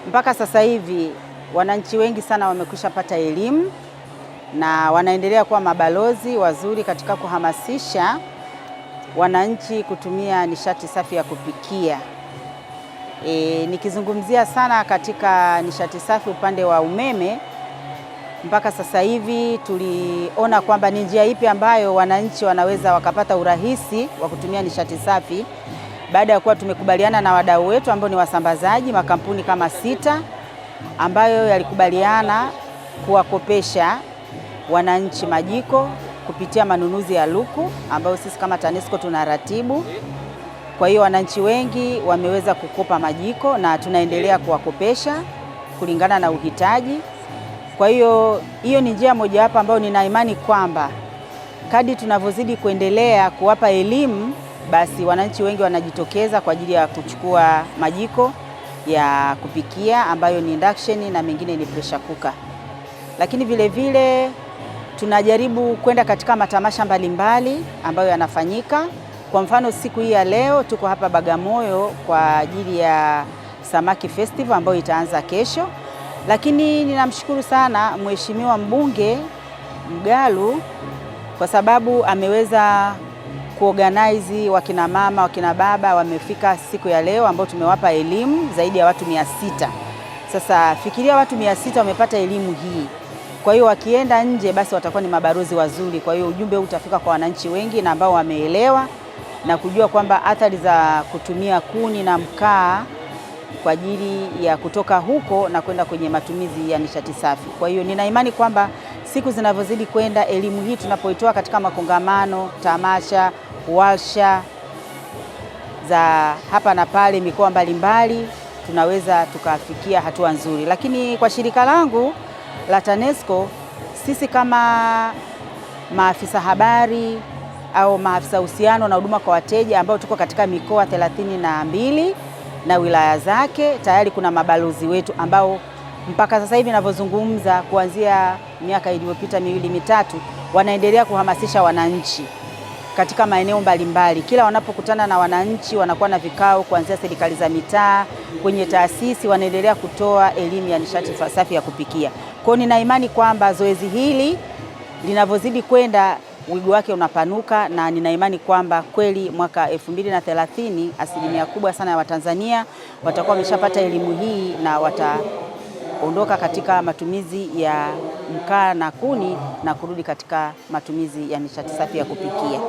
Mpaka sasa hivi wananchi wengi sana wamekwisha pata elimu na wanaendelea kuwa mabalozi wazuri katika kuhamasisha wananchi kutumia nishati safi ya kupikia. Nikizungumzia sana katika nishati safi upande wa umeme, mpaka sasa hivi tuliona kwamba ni njia ipi ambayo wananchi wanaweza wakapata urahisi wa kutumia nishati safi, baada ya kuwa tumekubaliana na wadau wetu ambao ni wasambazaji, makampuni kama 6 ambayo yalikubaliana kuwakopesha wananchi majiko kupitia manunuzi ya luku ambayo sisi kama TANESCO tunaratibu. Kwa hiyo wananchi wengi wameweza kukopa majiko na tunaendelea kuwakopesha kulingana na uhitaji. Kwa hiyo hiyo ni njia mojawapo ambayo nina imani kwamba kadri tunavyozidi kuendelea kuwapa elimu, basi wananchi wengi wanajitokeza kwa ajili ya kuchukua majiko ya kupikia ambayo ni induction na mengine ni pressure cooker. Lakini vile vile tunajaribu kwenda katika matamasha mbalimbali ambayo yanafanyika. Kwa mfano siku hii ya leo tuko hapa Bagamoyo kwa ajili ya Samaki Festival ambayo itaanza kesho. Lakini ninamshukuru sana Mheshimiwa Mbunge Mgalu kwa sababu ameweza kuorganize wakina mama, wakina baba wamefika siku ya leo ambao tumewapa elimu zaidi ya watu 600. Sasa fikiria watu 600 wamepata elimu hii. Kwa hiyo wakienda nje basi watakuwa ni mabalozi wazuri. Kwa hiyo ujumbe huu utafika kwa wananchi wengi na ambao wameelewa na kujua kwamba athari za kutumia kuni na mkaa kwa ajili ya kutoka huko na kwenda kwenye matumizi ya nishati safi. Kwa hiyo nina imani kwamba siku zinavyozidi kwenda, elimu hii tunapoitoa katika makongamano, tamasha, warsha za hapa na pale mikoa mbalimbali, tunaweza tukafikia hatua nzuri. Lakini kwa shirika langu la TANESCO, sisi kama maafisa habari au maafisa uhusiano na huduma kwa wateja ambao tuko katika mikoa 32 na wilaya zake, tayari kuna mabalozi wetu ambao mpaka sasa hivi ninavyozungumza, kuanzia miaka iliyopita 2-3 wanaendelea kuhamasisha wananchi katika maeneo mbalimbali. Kila wanapokutana na wananchi wanakuwa na vikao kuanzia serikali za mitaa, kwenye taasisi, wanaendelea kutoa elimu ya nishati safi ya kupikia. Kwa hiyo nina imani kwamba zoezi hili linavyozidi kwenda wigo wake unapanuka, na nina imani kwamba kweli mwaka 2030 asilimia kubwa sana ya Watanzania watakuwa wameshapata elimu hii na wataondoka katika matumizi ya mkaa na kuni na kurudi katika matumizi ya nishati safi ya kupikia.